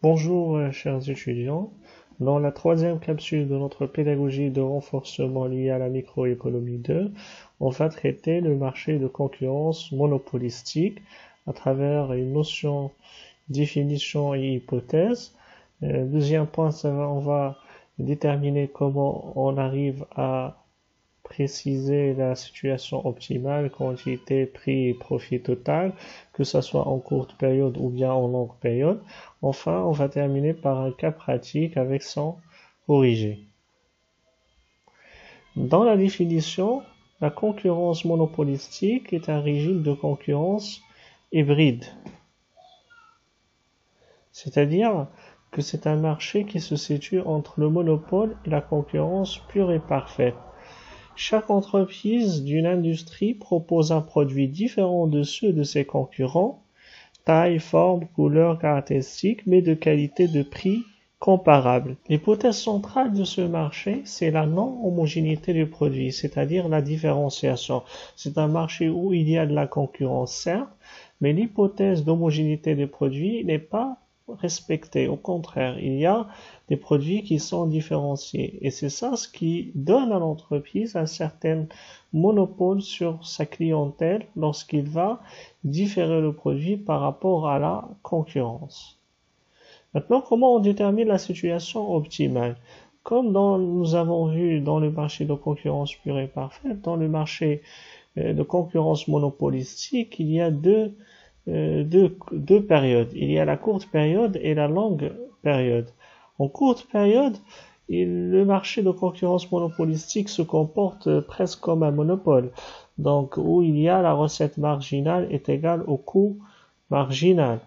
Bonjour chers étudiants, dans la troisième capsule de notre pédagogie de renforcement liée à la microéconomie 2, on va traiter le marché de concurrence monopolistique à travers une notion, définition et hypothèse. Deuxième point, on va déterminer comment on arrive à préciser la situation optimale, quantité, prix et profit total, que ce soit en courte période ou bien en longue période. Enfin, on va terminer par un cas pratique avec son corrigé. Dans la définition, la concurrence monopolistique est un régime de concurrence hybride. C'est-à-dire que c'est un marché qui se situe entre le monopole et la concurrence pure et parfaite. Chaque entreprise d'une industrie propose un produit différent de ceux de ses concurrents, taille, forme, couleur, caractéristiques, mais de qualité de prix comparable. L'hypothèse centrale de ce marché, c'est la non-homogénéité du produit, c'est-à-dire la différenciation. C'est un marché où il y a de la concurrence, certes, mais l'hypothèse d'homogénéité des produits n'est pas respectée. Au contraire, il y a des produits qui sont différenciés. Et c'est ça ce qui donne à l'entreprise un certain monopole sur sa clientèle lorsqu'il va différer le produit par rapport à la concurrence. Maintenant, comment on détermine la situation optimale? Comme nous avons vu dans le marché de concurrence pure et parfaite, dans le marché de concurrence monopolistique, il y a deux périodes. Il y a la courte période et la longue période. En courte période, le marché de concurrence monopolistique se comporte presque comme un monopole, donc où il y a la recette marginale est égale au coût marginal.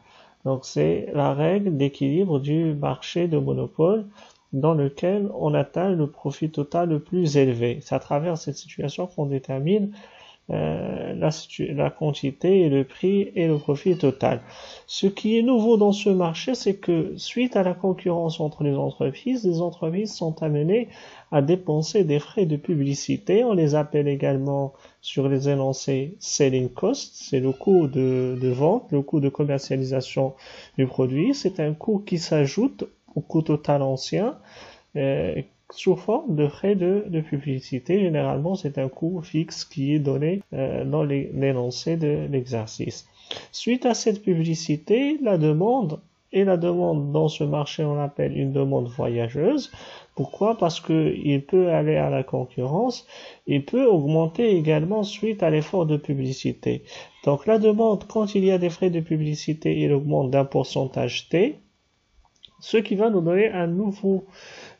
Donc c'est la règle d'équilibre du marché de monopole dans lequel on atteint le profit total le plus élevé. C'est à travers cette situation qu'on détermine la quantité et le prix et le profit total. Ce qui est nouveau dans ce marché, c'est que suite à la concurrence entre les entreprises sont amenées à dépenser des frais de publicité. On les appelle également sur les énoncés selling cost, c'est le coût de vente, le coût de commercialisation du produit. C'est un coût qui s'ajoute au coût total ancien sous forme de frais de publicité. Généralement, c'est un coût fixe qui est donné dans l'énoncé de l'exercice. Suite à cette publicité, la demande dans ce marché, on l'appelle une demande voyageuse. Pourquoi? Parce qu'il peut aller à la concurrence, il peut augmenter également suite à l'effort de publicité. Donc la demande, quand il y a des frais de publicité, il augmente d'un pourcentage T, ce qui va nous donner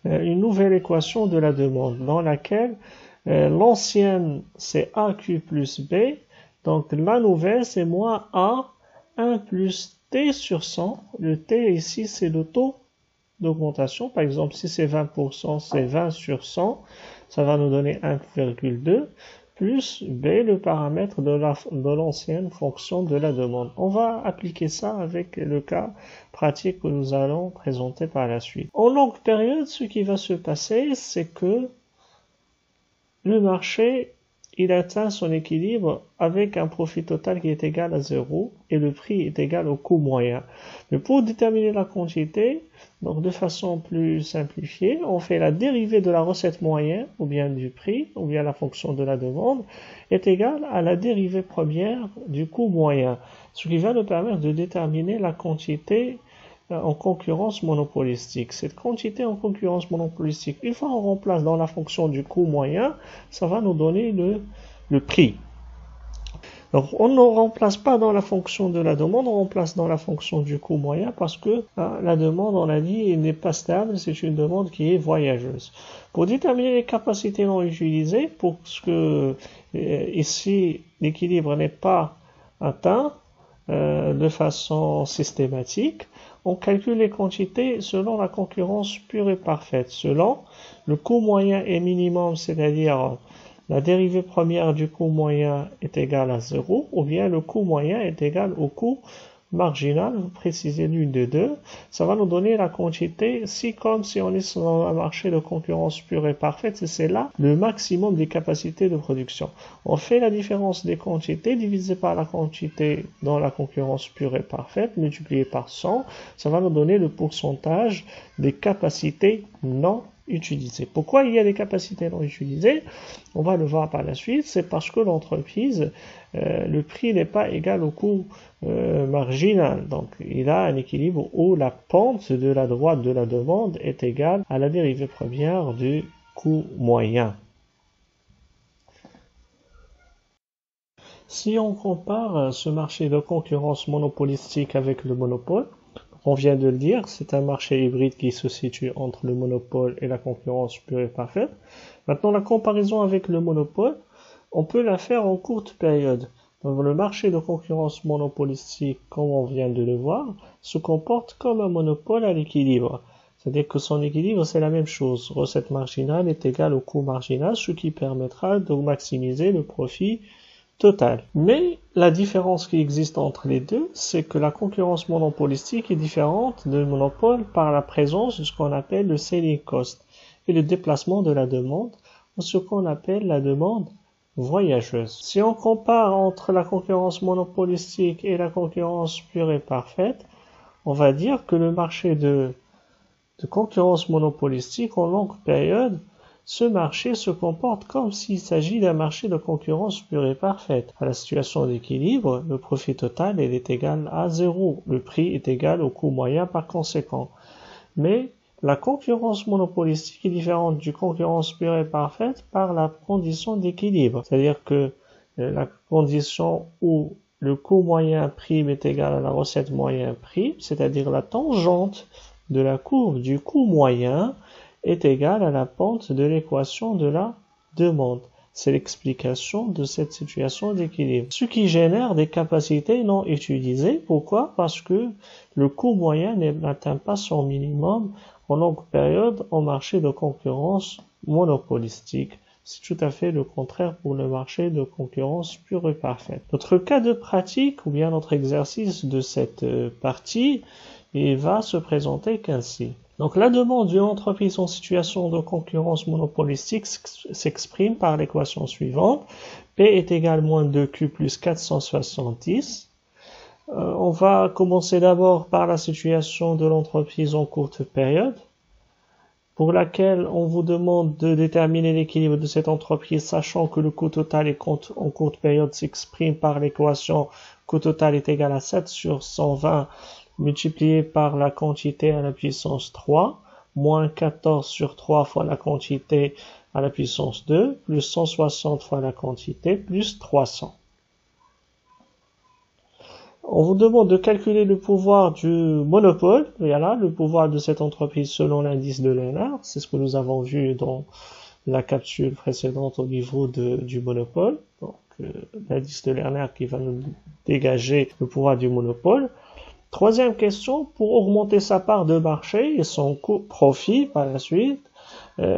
une nouvelle équation de la demande dans laquelle l'ancienne c'est AQ plus B, donc la nouvelle c'est moins A 1 plus T sur 100. Le T ici c'est le taux d'augmentation, par exemple si c'est 20%, c'est 20 sur 100, ça va nous donner 1,2 plus B, le paramètre de l'ancienne fonction de la demande. On va appliquer ça avec le cas pratique que nous allons présenter par la suite. En longue période, ce qui va se passer, c'est que le marché, il atteint son équilibre avec un profit total qui est égal à 0 et le prix est égal au coût moyen. Mais pour déterminer la quantité, donc de façon plus simplifiée, on fait la dérivée de la recette moyenne, ou bien du prix, ou bien la fonction de la demande, est égale à la dérivée première du coût moyen, ce qui va nous permettre de déterminer la quantité en concurrence monopolistique. Cette quantité en concurrence monopolistique, une fois on remplace dans la fonction du coût moyen, ça va nous donner le prix. Donc on ne remplace pas dans la fonction de la demande, on remplace dans la fonction du coût moyen parce que la demande, on a dit, n'est pas stable, c'est une demande qui est voyageuse. Pour déterminer les capacités non utilisées, pour que ici l'équilibre n'est pas atteint de façon systématique, on calcule les quantités selon la concurrence pure et parfaite, selon le coût moyen et minimum, c'est-à-dire la dérivée première du coût moyen est égale à 0, ou bien le coût moyen est égal au coût marginale, vous précisez l'une des deux, ça va nous donner la quantité, comme si on est dans un marché de concurrence pure et parfaite, et c'est là le maximum des capacités de production. On fait la différence des quantités divisé par la quantité dans la concurrence pure et parfaite, multiplié par 100, ça va nous donner le pourcentage des capacités non utilisées. Pourquoi il y a des capacités non utilisées? On va le voir par la suite, c'est parce que l'entreprise, le prix n'est pas égal au coût marginal. Donc il a un équilibre où la pente de la droite de la demande est égale à la dérivée première du coût moyen. Si on compare ce marché de concurrence monopolistique avec le monopole, on vient de le dire, c'est un marché hybride qui se situe entre le monopole et la concurrence pure et parfaite. Maintenant, la comparaison avec le monopole, on peut la faire en courte période. Donc, le marché de concurrence monopolistique, comme on vient de le voir, se comporte comme un monopole à l'équilibre. C'est-à-dire que son équilibre, c'est la même chose. Recette marginale est égale au coût marginal, ce qui permettra de maximiser le profit total. Mais la différence qui existe entre les deux, c'est que la concurrence monopolistique est différente du monopole par la présence de ce qu'on appelle le selling cost et le déplacement de la demande, ou ce qu'on appelle la demande voyageuse. Si on compare entre la concurrence monopolistique et la concurrence pure et parfaite, on va dire que le marché de concurrence monopolistique en longue période, ce marché se comporte comme s'il s'agit d'un marché de concurrence pure et parfaite. À la situation d'équilibre, le profit total est égal à 0. Le prix est égal au coût moyen par conséquent. Mais la concurrence monopolistique est différente du concurrence pure et parfaite par la condition d'équilibre. C'est-à-dire que la condition où le coût moyen prime est égal à la recette moyen prime, c'est-à-dire la tangente de la courbe du coût moyen, est égale à la pente de l'équation de la demande. C'est l'explication de cette situation d'équilibre. Ce qui génère des capacités non utilisées. Pourquoi? Parce que le coût moyen n'atteint pas son minimum en longue période en marché de concurrence monopolistique. C'est tout à fait le contraire pour le marché de concurrence pure et parfaite. Notre cas de pratique, ou bien notre exercice de cette partie, il va se présenter qu'ainsi. Donc la demande d'une entreprise en situation de concurrence monopolistique s'exprime par l'équation suivante. P est égal à moins 2Q plus 470. On va commencer d'abord par la situation de l'entreprise en courte période, pour laquelle on vous demande de déterminer l'équilibre de cette entreprise, sachant que le coût total en courte période s'exprime par l'équation coût total est égal à 7 sur 120 multiplié par la quantité à la puissance 3, moins 14 sur 3 fois la quantité à la puissance 2, plus 160 fois la quantité, plus 300. On vous demande de calculer le pouvoir du monopole, voilà, le pouvoir de cette entreprise selon l'indice de Lennard, c'est ce que nous avons vu dans la capsule précédente au niveau du monopole, donc l'indice de Lennard qui va nous dégager le pouvoir du monopole. Troisième question, pour augmenter sa part de marché et son profit par la suite,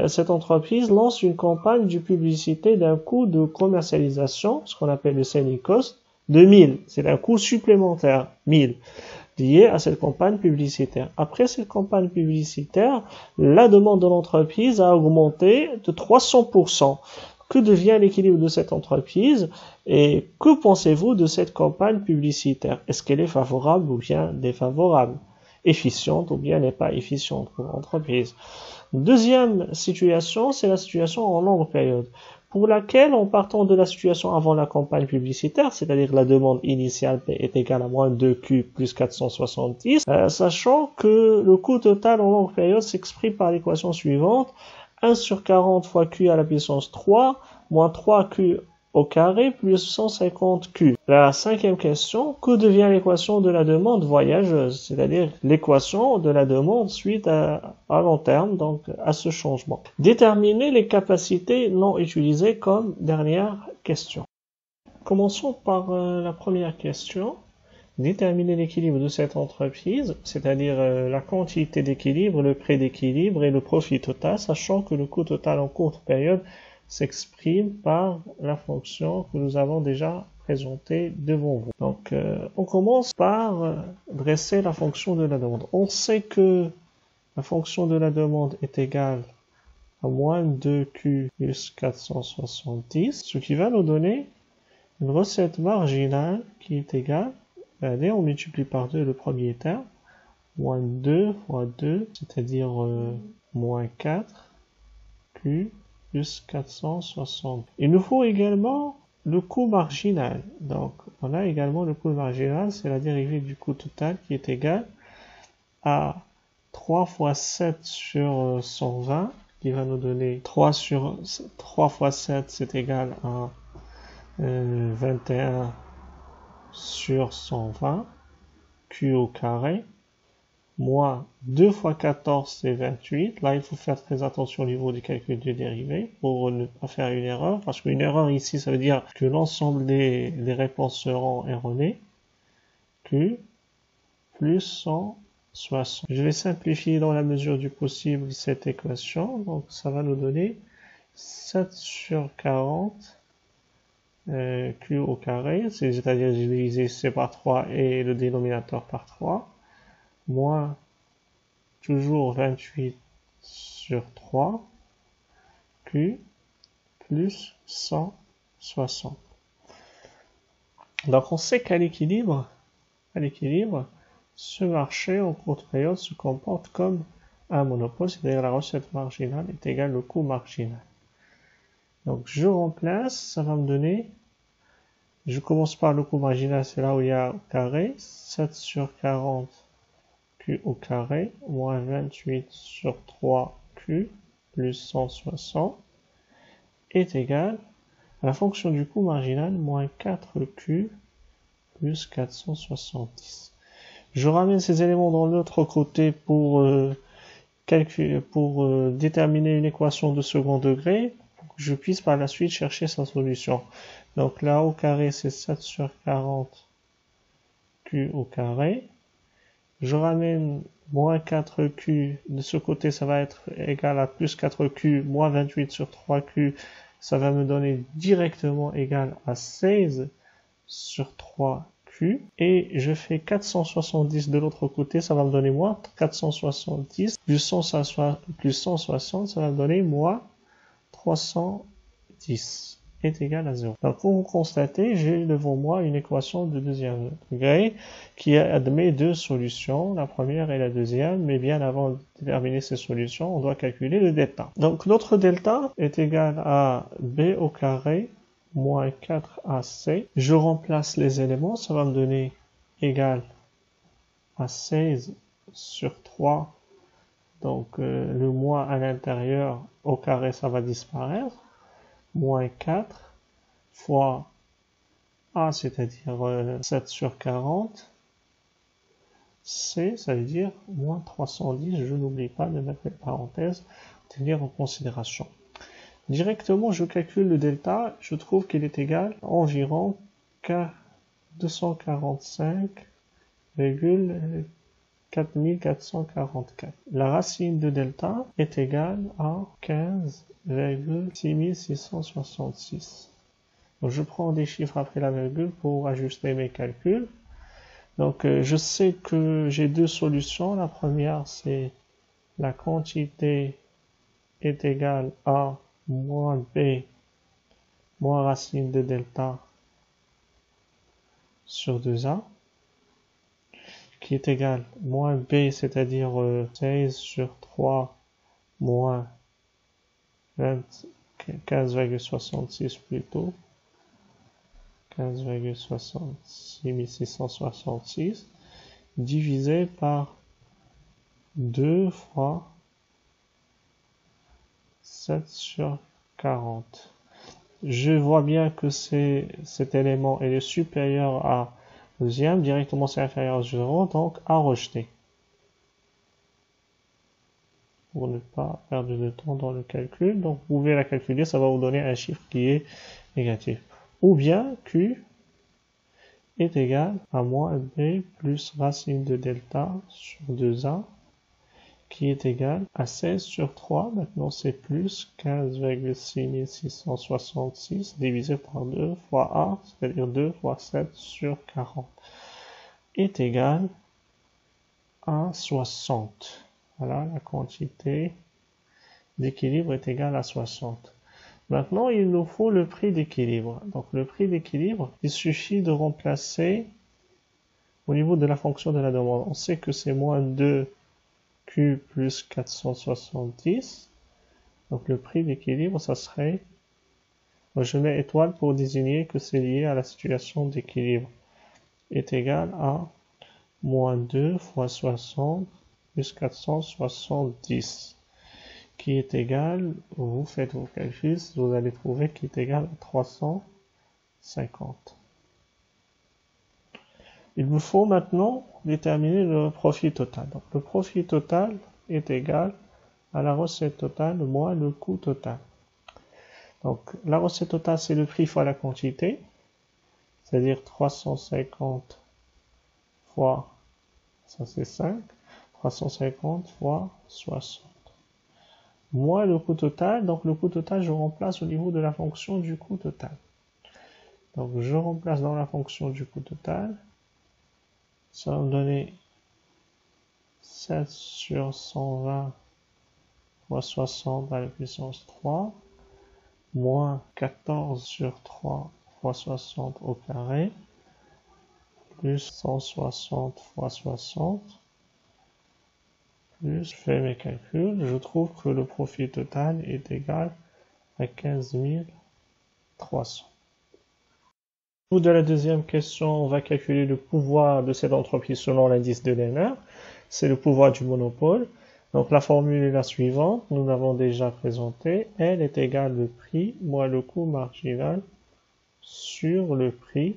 cette entreprise lance une campagne de publicité d'un coût de commercialisation, ce qu'on appelle le selling cost, de 1000. C'est un coût supplémentaire, 1000, lié à cette campagne publicitaire. Après cette campagne publicitaire, la demande de l'entreprise a augmenté de 300%. Que devient l'équilibre de cette entreprise et que pensez-vous de cette campagne publicitaire? Est-ce qu'elle est favorable ou bien défavorable? Efficiente ou bien n'est pas efficiente pour l'entreprise? Deuxième situation, c'est la situation en longue période, pour laquelle, en partant de la situation avant la campagne publicitaire, c'est-à-dire la demande initiale P est égale à moins 2Q plus 470, sachant que le coût total en longue période s'exprime par l'équation suivante, 1 sur 40 fois Q à la puissance 3, moins 3Q au carré, plus 150Q. La cinquième question, que devient l'équation de la demande voyageuse, c'est-à-dire l'équation de la demande suite à long terme, donc à ce changement. Déterminer les capacités non utilisées comme dernière question. Commençons par la première question. Déterminer l'équilibre de cette entreprise, c'est-à-dire la quantité d'équilibre, le prix d'équilibre et le profit total, sachant que le coût total en courte période s'exprime par la fonction que nous avons déjà présentée devant vous. Donc, Donc, on commence par dresser la fonction de la demande. On sait que la fonction de la demande est égale à moins 2Q plus 470, ce qui va nous donner une recette marginale qui est égale, allez, on multiplie par 2 le premier terme, moins 2 fois 2, c'est-à-dire moins 4Q plus 460. Il nous faut également le coût marginal. Donc, on a également le coût marginal, c'est la dérivée du coût total qui est égal à 3 fois 7 sur 120, qui va nous donner 3 fois 7, c'est égal à 21 sur 120, Q au carré, moins 2 fois 14, c'est 28. Là, il faut faire très attention au niveau du calcul des dérivés pour ne pas faire une erreur, parce qu'une erreur ici, ça veut dire que l'ensemble des réponses seront erronées. Q plus 160. Je vais simplifier dans la mesure du possible cette équation, donc ça va nous donner 7 sur 40 Q au carré, c'est-à-dire j'ai divisé C par 3 et le dénominateur par 3, moins toujours 28 sur 3, Q plus 160. Donc on sait qu'à l'équilibre, ce marché en courte période se comporte comme un monopole, c'est-à-dire la recette marginale est égale au coût marginal. Donc je remplace, ça va me donner, je commence par le coût marginal, c'est là où il y a au carré, 7 sur 40 Q au carré, moins 28 sur 3 Q plus 160 est égal à la fonction du coût marginal, moins 4Q plus 470. Je ramène ces éléments dans l'autre côté pour déterminer une équation de second degré, pour que je puisse par la suite chercher sa solution. Donc là au carré c'est 7 sur 40 Q au carré. Je ramène moins 4Q, de ce côté ça va être égal à plus 4Q, moins 28 sur 3Q, ça va me donner directement égal à 16 sur 3Q. Et je fais 470 de l'autre côté, ça va me donner moins 470, plus 160, ça va me donner moins 310. Est égal à 0. Donc, pour vous constater, j'ai devant moi une équation de deuxième degré qui admet deux solutions, la première et la deuxième, mais bien avant de déterminer ces solutions, on doit calculer le delta. Donc, notre delta est égal à B au carré moins 4AC. Je remplace les éléments, ça va me donner égal à 16 sur 3. Donc, le moins à l'intérieur au carré, ça va disparaître. Moins 4 fois A, c'est-à-dire 7 sur 40, C, ça veut dire moins 310, je n'oublie pas de mettre les parenthèses, tenir en considération. Directement, je calcule le delta, je trouve qu'il est égal à environ 245,4444. La racine de delta est égale à 15,6666. Donc je prends des chiffres après la virgule pour ajuster mes calculs. Donc je sais que j'ai deux solutions. La première c'est la quantité est égale à moins B moins racine de delta sur 2A qui est égal moins B, c'est-à-dire 16 sur 3 moins 15,66 plutôt, 15,6666 divisé par 2 fois 7 sur 40. Je vois bien que cet élément est supérieur à deuxième, directement c'est inférieur à 0, donc à rejeter. Pour ne pas perdre de temps dans le calcul, donc vous pouvez la calculer, ça va vous donner un chiffre qui est négatif. Ou bien Q est égal à moins B plus racine de delta sur 2A, qui est égal à 16 sur 3. Maintenant, c'est plus 15,6666 divisé par 2 fois A, c'est-à-dire 2 fois 7 sur 40, est égal à 60. Voilà, la quantité d'équilibre est égale à 60. Maintenant, il nous faut le prix d'équilibre. Donc, le prix d'équilibre, il suffit de remplacer au niveau de la fonction de la demande. On sait que c'est moins 2Q plus 470. Donc, le prix d'équilibre, ça serait, je mets étoile pour désigner que c'est lié à la situation d'équilibre, est égal à moins 2 fois 60 plus 470, qui est égal, vous faites vos calculs, vous allez trouver qu'il est égal à 350. Il vous faut maintenant déterminer le profit total. Donc, le profit total est égal à la recette totale moins le coût total. Donc, la recette totale, c'est le prix fois la quantité, c'est-à-dire 350 fois, ça c'est 5, 350 fois 60. Moins le coût total, donc le coût total, je remplace au niveau de la fonction du coût total. Donc, je remplace dans la fonction du coût total. Ça va me donner 7 sur 120 fois 60 à la puissance 3, moins 14 sur 3 fois 60 au carré, plus 160 fois 60, plus je fais mes calculs, je trouve que le profit total est égal à 15 300. Au bout de la deuxième question, on va calculer le pouvoir de cette entreprise selon l'indice de Lehner. C'est le pouvoir du monopole. Donc la formule est la suivante, nous l'avons déjà présentée. L est égal au prix moins le coût marginal sur le prix.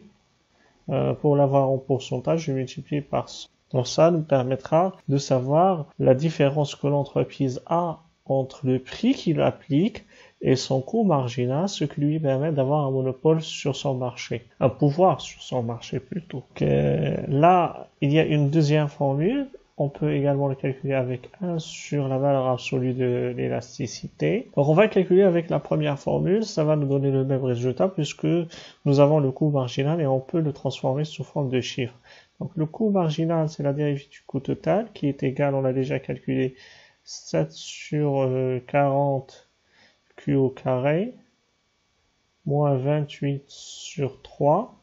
Pour l'avoir en pourcentage, je multiplie par 100. Donc ça nous permettra de savoir la différence que l'entreprise a entre le prix qu'il applique et son coût marginal, ce qui lui permet d'avoir un monopole sur son marché, un pouvoir sur son marché plutôt. Là, il y a une deuxième formule, on peut également le calculer avec 1 sur la valeur absolue de l'élasticité. Donc on va le calculer avec la première formule, ça va nous donner le même résultat puisque nous avons le coût marginal et on peut le transformer sous forme de chiffre. Donc le coût marginal, c'est la dérivée du coût total qui est égal, on l'a déjà calculé, 7 sur 40 Q au carré, moins 28 sur 3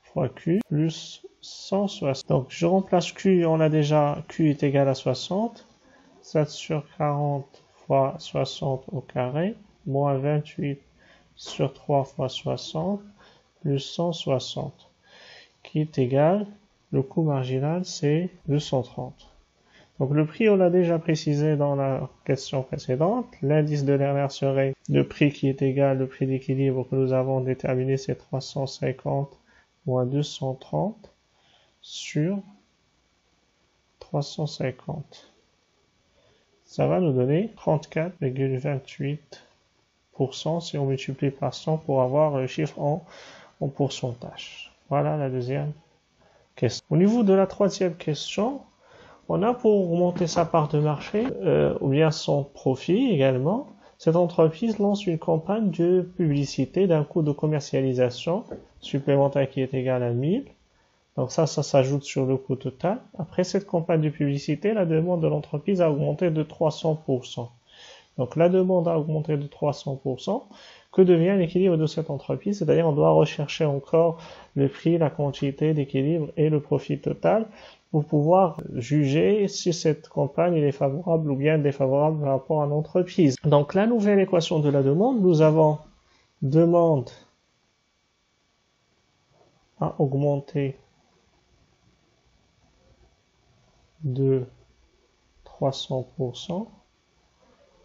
fois Q, plus 160. Donc, je remplace Q, on a déjà, Q est égal à 60. 7 sur 40 fois 60 au carré, moins 28 sur 3 fois 60, plus 160, qui est égal, le coût marginal, c'est 230. Donc le prix, on l'a déjà précisé dans la question précédente. L'indice de Lerner serait le prix qui est égal au prix d'équilibre que nous avons déterminé, c'est 350 moins 230 sur 350. Ça va nous donner 34,28% si on multiplie par 100 pour avoir le chiffre en pourcentage. Voilà la deuxième question. Au niveau de la troisième question, on a pour augmenter sa part de marché, ou bien son profit également, cette entreprise lance une campagne de publicité d'un coût de commercialisation supplémentaire qui est égal à 1000. Donc ça s'ajoute sur le coût total. Après cette campagne de publicité, la demande de l'entreprise a augmenté de 300%. Donc la demande a augmenté de 300%. Que devient l'équilibre de cette entreprise? C'est-à-dire on doit rechercher encore le prix, la quantité d'équilibre et le profit total pour pouvoir juger si cette campagne est favorable ou bien défavorable par rapport à l'entreprise. Donc la nouvelle équation de la demande, nous avons demande à augmenter de 300%.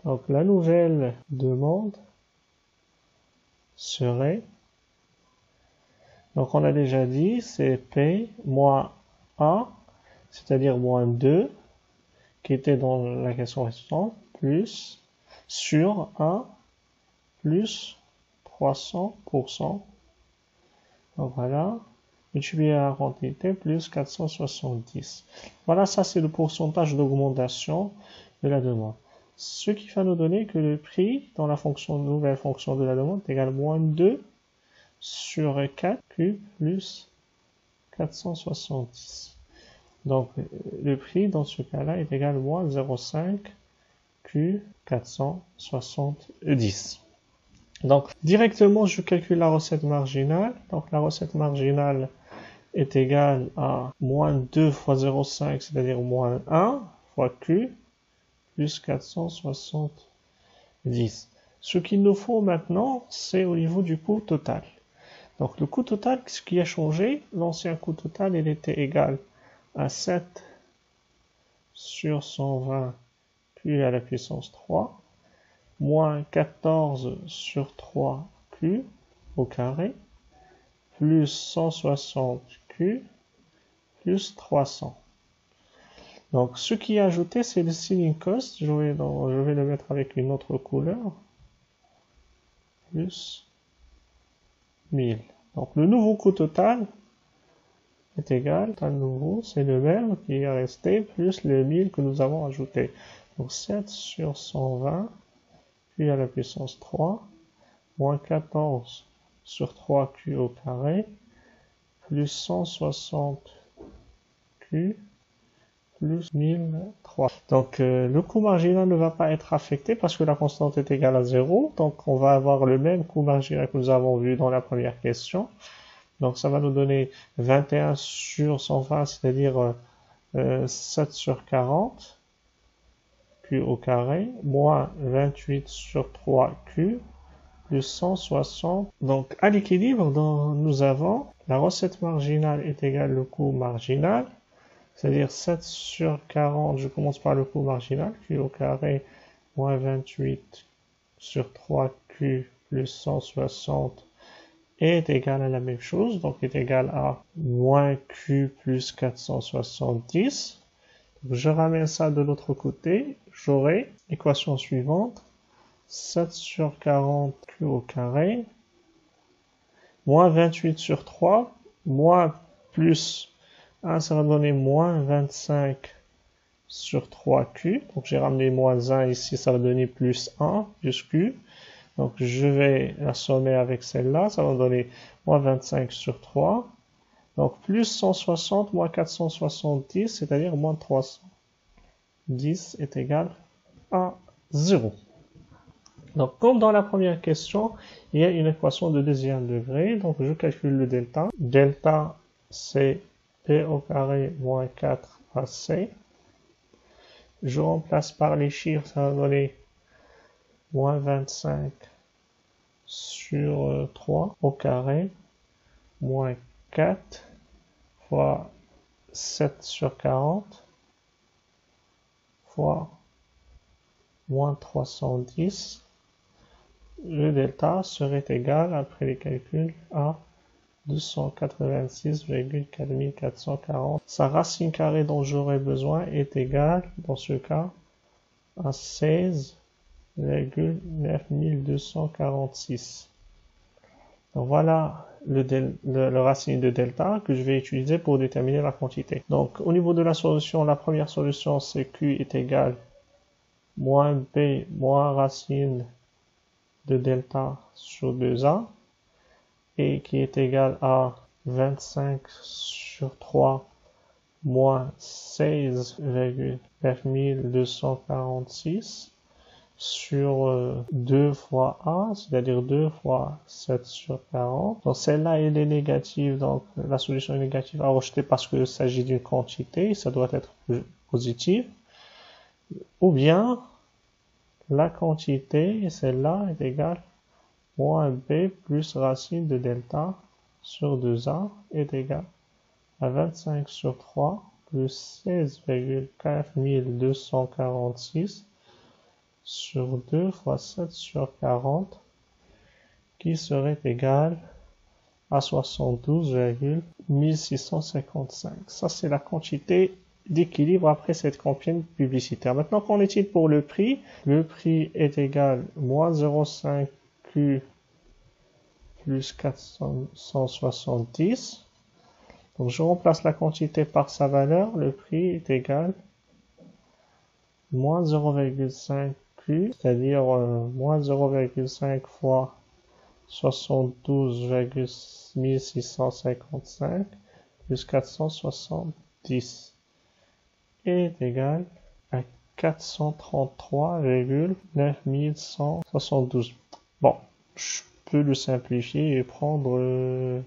Donc la nouvelle demande serait, donc on a déjà dit, c'est P moins A, c'est-à-dire moins 2, qui était dans la question précédente, plus sur 1 plus 300%. Donc voilà, multiplié à la quantité plus 470. Voilà, ça c'est le pourcentage d'augmentation de la demande. Ce qui va nous donner que le prix dans la nouvelle fonction de la demande est égal à moins 2 sur 4Q plus 470. Donc, le prix dans ce cas-là est égal à moins 0,5 Q 470. Donc, directement, je calcule la recette marginale. Donc, la recette marginale est égale à moins 2 fois 0,5, c'est-à-dire moins 1 fois Q plus 470. Ce qu'il nous faut maintenant, c'est au niveau du coût total. Donc, le coût total, ce qui a changé, l'ancien coût total, il était égal à 7 sur 120 Q à la puissance 3, moins 14 sur 3 Q au carré, plus 160 Q, plus 300. Donc, ce qui est ajouté, c'est le ceiling cost. Je vais le mettre avec une autre couleur. Plus 1000. Donc, le nouveau coût total est égal à nouveau, c'est le même qui est resté, plus les 1000 que nous avons ajouté. Donc, 7 sur 120, puis à la puissance 3, moins 14 sur 3Q au carré, plus 160 Q, plus 1003. Donc, le coût marginal ne va pas être affecté parce que la constante est égale à 0. Donc, on va avoir le même coût marginal que nous avons vu dans la première question. Donc, ça va nous donner 21 sur 120, c'est-à-dire 7 sur 40, Q au carré, moins 28 sur 3Q, plus 160. Donc, à l'équilibre, nous avons la recette marginale est égale au coût marginal, c'est-à-dire 7 sur 40, je commence par le coût marginal, Q au carré, moins 28 sur 3Q, plus 160, est égal à la même chose, donc est égal à moins Q plus 470. Donc, je ramène ça de l'autre côté, j'aurai l'équation suivante, 7 sur 40 Q au carré, moins 28 sur 3, moins plus 1, ça va donner moins 25 sur 3Q. Donc j'ai ramené moins 1 ici, ça va donner plus 1, plus Q. Donc je vais la sommer avec celle-là, ça va donner moins 25 sur 3. Donc plus 160 moins 470, c'est-à-dire moins 300. 10 est égal à 0. Donc, comme dans la première question, il y a une équation de deuxième degré. Donc, je calcule le delta. Delta, c'est P au carré moins 4AC. Je remplace par les chiffres, ça va donner moins 25 sur 3 au carré, moins 4 fois 7 sur 40 fois moins 310. Le delta serait égal, après les calculs, à 286,4440. Sa racine carrée dont j'aurai besoin est égale, dans ce cas, à 16,9246. Donc voilà le racine de delta que je vais utiliser pour déterminer la quantité. Donc au niveau de la solution, la première solution c'est Q est égal moins B moins racine de delta sur 2A et qui est égal à 25 sur 3 moins 16,9246 sur 2 fois A, c'est-à-dire 2 fois 7 sur 40. Donc celle-là, elle est négative, donc la solution est négative à rejeter parce qu'il s'agit d'une quantité, ça doit être positif. Ou bien, la quantité, celle-là, est égale moins B plus racine de delta sur 2A est égal à 25 sur 3 plus 16,4246 sur 2 fois 7 sur 40 qui serait égal à 72,1655. Ça, c'est la quantité d'équilibre après cette campagne publicitaire. Maintenant, qu'en est-il pour le prix? Le prix est égal à moins 0,5 Q plus 470. Donc, je remplace la quantité par sa valeur. Le prix est égal à moins 0,5 Q, c'est-à-dire moins 0,5 fois 72,1655 plus 470 est égal à 433,9172. Bon, je peux le simplifier et prendre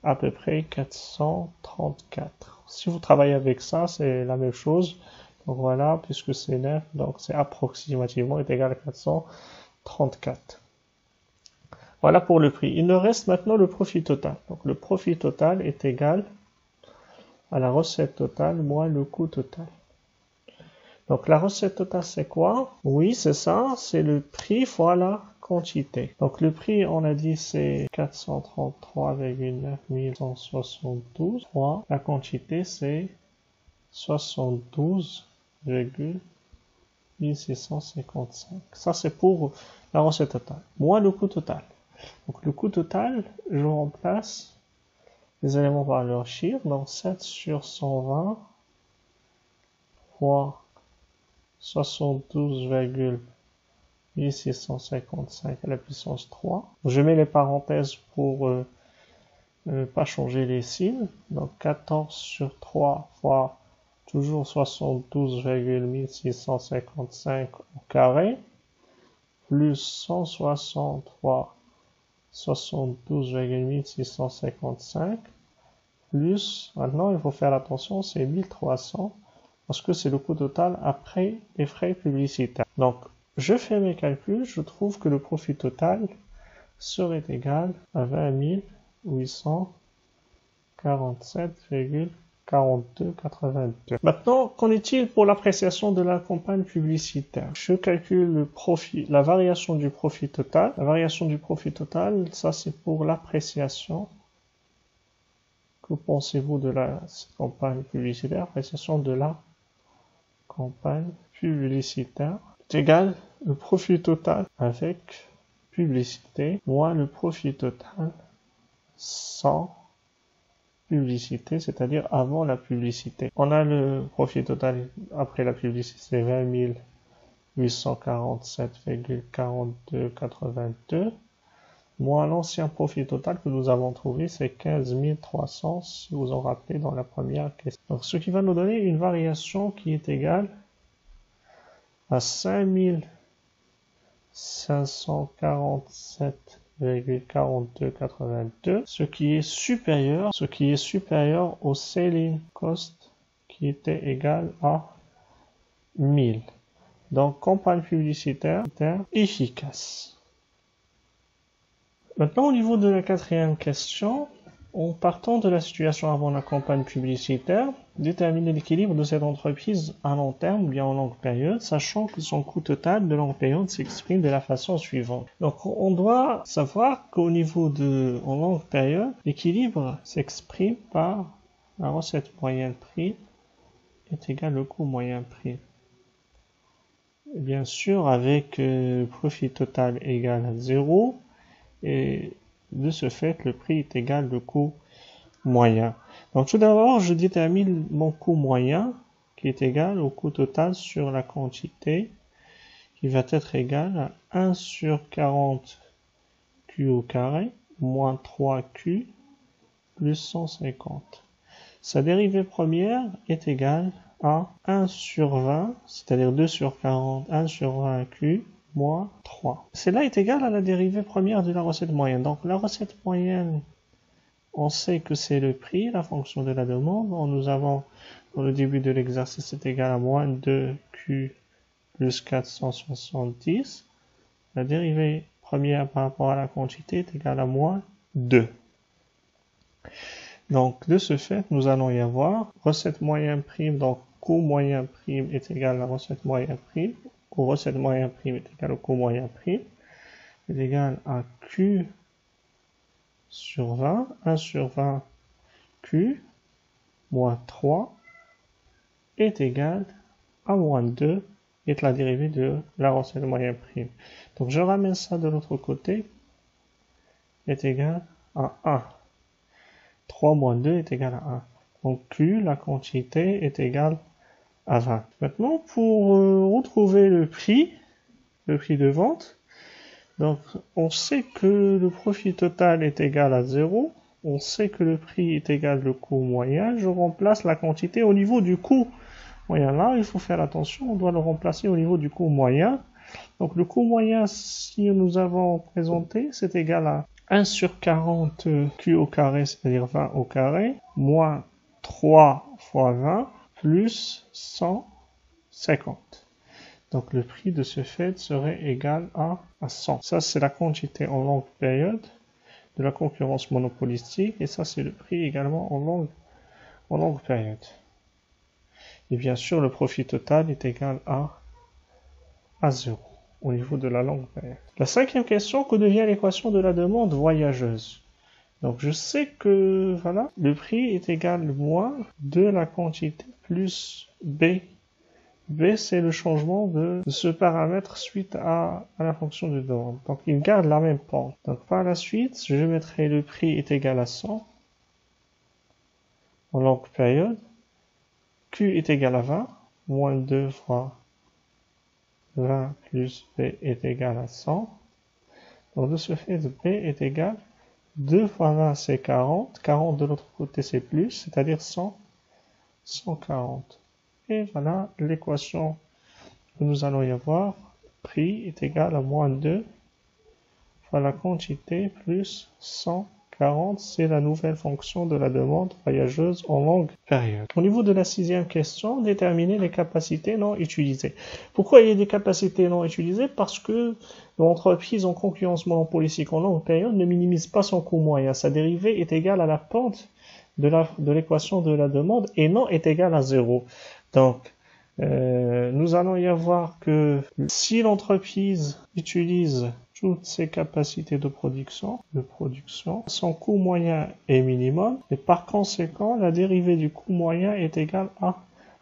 à peu près 434. Si vous travaillez avec ça, c'est la même chose. Donc voilà, puisque c'est 9, donc c'est approximativement est égal à 434. Voilà pour le prix. Il nous reste maintenant le profit total. Donc le profit total est égal à la recette totale moins le coût total. Donc la recette totale c'est quoi? Oui, c'est ça, c'est le prix fois la quantité. Donc le prix, on a dit c'est 433,9172 fois la quantité c'est 72,1655. Ça c'est pour la recette totale, moins le coût total. Donc le coût total, je remplace les éléments par leur chiffre, donc 7 sur 120 fois 72,1655 à la puissance 3. Je mets les parenthèses pour ne pas changer les signes. Donc 14 sur 3 fois toujours 72,1655 au carré, plus 160 fois 72,1655, plus, maintenant il faut faire attention, c'est 1300, parce que c'est le coût total après les frais publicitaires. Donc, je fais mes calculs, je trouve que le profit total serait égal à 20 847,4282. Maintenant, qu'en est-il pour l'appréciation de la campagne publicitaire? Je calcule le profit, la variation du profit total. La variation du profit total, ça c'est pour l'appréciation. Que pensez-vous de la campagne publicitaire? Appréciation de la campagne publicitaire est égal le profit total avec publicité moins le profit total sans publicité, c'est-à-dire avant la publicité. On a le profit total après la publicité, c'est 20 847,4282 moins l'ancien profit total que nous avons trouvé, c'est 15 300 si vous en rappelez dans la première question. Donc ce qui va nous donner une variation qui est égale à 5547,4282, ce qui est supérieur au selling cost qui était égal à 1000. Donc campagne publicitaire efficace. Maintenant au niveau de la quatrième question, en partant de la situation avant la campagne publicitaire, déterminer l'équilibre de cette entreprise à long terme ou bien en longue période, sachant que son coût total de longue période s'exprime de la façon suivante. Donc on doit savoir qu'au niveau de en longue période, l'équilibre s'exprime par la recette moyenne prix est égal au coût moyen prix. Et bien sûr avec profit total égal à 0 et de ce fait le prix est égal au coût moyen. Donc tout d'abord, je détermine mon coût moyen qui est égal au coût total sur la quantité qui va être égal à 1 sur 40 Q au carré moins 3Q plus 150. Sa dérivée première est égale à 1 sur 20, c'est-à-dire 2 sur 40, 1 sur 20 Q moins 3. Cela est égal à la dérivée première de la recette moyenne. Donc la recette moyenne, on sait que c'est le prix, la fonction de la demande. Nous avons, dans le début de l'exercice, c'est égal à moins 2Q plus 470. La dérivée première par rapport à la quantité est égale à moins 2. Donc, de ce fait, nous allons y avoir recette moyenne prime, donc coût moyen prime est égal à la recette moyenne prime, ou recette moyen prime est égal au coût moyen prime, est égal à Q sur 20, 1 sur 20 Q moins 3 est égal à moins 2 est la dérivée de la recette moyenne prime. Donc je ramène ça de l'autre côté, est égal à 1. 3 moins 2 est égal à 1. Donc Q, la quantité, est égale à 20. Maintenant, pour retrouver le prix de vente, donc on sait que le profit total est égal à 0, on sait que le prix est égal au coût moyen, je remplace la quantité au niveau du coût moyen. Là, il faut faire attention, on doit le remplacer au niveau du coût moyen. Donc le coût moyen, si nous avons présenté, c'est égal à 1 sur 40 Q au carré, c'est-à-dire 20 au carré, moins 3 fois 20, plus 150. Donc le prix de ce fait serait égal à 100. Ça, c'est la quantité en longue période de la concurrence monopolistique, et ça, c'est le prix également en longue période. Et bien sûr, le profit total est égal à 0 au niveau de la longue période. La cinquième question, que devient l'équation de la demande voyageuse? Donc je sais que voilà, le prix est égal à moins de la quantité plus B. B, c'est le changement de ce paramètre suite à la fonction de demande. Donc il garde la même pente. Donc par la suite, je mettrai le prix est égal à 100 en longue période. Q est égal à 20, moins 2 fois 20 plus B est égal à 100. Donc de ce fait, B est égal à 2 fois 20, c'est 40. 40 de l'autre côté, c'est plus, c'est-à-dire 140. Et voilà l'équation que nous allons y avoir. Prix est égal à moins 2 fois la quantité plus 140. C'est la nouvelle fonction de la demande voyageuse en longue période. Au niveau de la sixième question, déterminer les capacités non utilisées. Pourquoi il y a des capacités non utilisées? Parce que l'entreprise en concurrence monopolistique en longue période ne minimise pas son coût moyen. Sa dérivée est égale à la pente de l'équation de la demande et non est égale à 0. Donc, nous allons y avoir que si l'entreprise utilise toutes ses capacités de production, son coût moyen est minimum, et par conséquent, la dérivée du coût moyen est égale à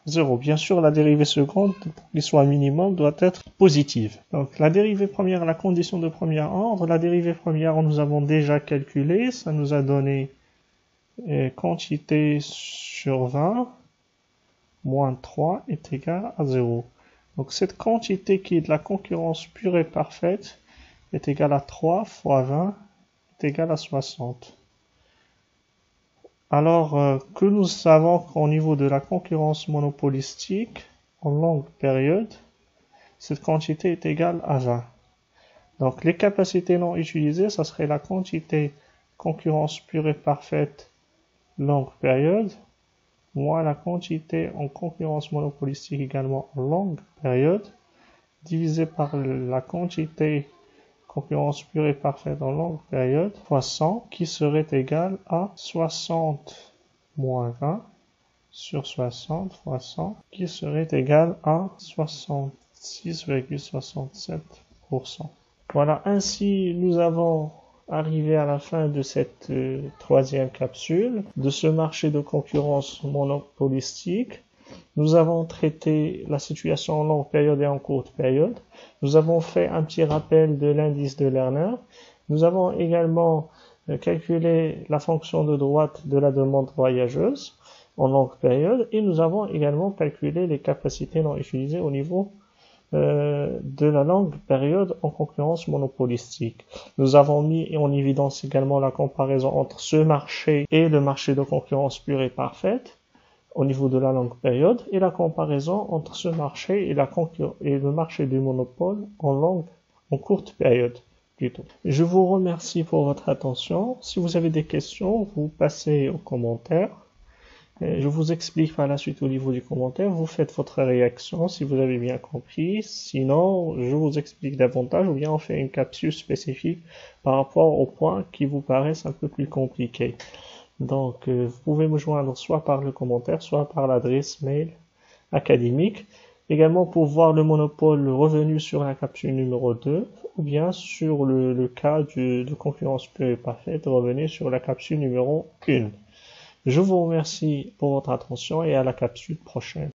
0. Bien sûr, la dérivée seconde, pour qu'il soit minimum, doit être positive. Donc, la dérivée première, la condition de premier ordre, la dérivée première, nous avons déjà calculé, ça nous a donné quantité sur 20, moins 3 est égal à 0. Donc cette quantité qui est de la concurrence pure et parfaite est égale à 3 fois 20 est égal à 60. Alors que nous savons qu'au niveau de la concurrence monopolistique, en longue période, cette quantité est égale à 20. Donc les capacités non utilisées, ça serait la quantité concurrence pure et parfaite longue période, moins la quantité en concurrence monopolistique également en longue période, divisé par la quantité concurrence pure et parfaite en longue période, fois 100, qui serait égal à 60 moins 20 sur 60 fois 100, qui serait égal à 66,67%. Voilà, ainsi nous avons arrivé à la fin de cette troisième capsule de ce marché de concurrence monopolistique. Nous avons traité la situation en longue période et en courte période. Nous avons fait un petit rappel de l'indice de Lerner. Nous avons également calculé la fonction de droite de la demande voyageuse en longue période et nous avons également calculé les capacités non utilisées au niveau de la longue période en concurrence monopolistique. Nous avons mis en évidence également la comparaison entre ce marché et le marché de concurrence pure et parfaite au niveau de la longue période et la comparaison entre ce marché et le marché du monopole en courte période plutôt. Je vous remercie pour votre attention. Si vous avez des questions, vous passez aux commentaires. Je vous explique par la suite au niveau du commentaire. Vous faites votre réaction si vous avez bien compris. Sinon, je vous explique davantage ou bien on fait une capsule spécifique par rapport aux points qui vous paraissent un peu plus compliqués. Donc, vous pouvez me joindre soit par le commentaire, soit par l'adresse mail académique. Également pour voir le monopole revenu sur la capsule numéro 2 ou bien sur le cas de concurrence pure et parfaite, revenez sur la capsule numéro 1. Je vous remercie pour votre attention et à la capsule prochaine.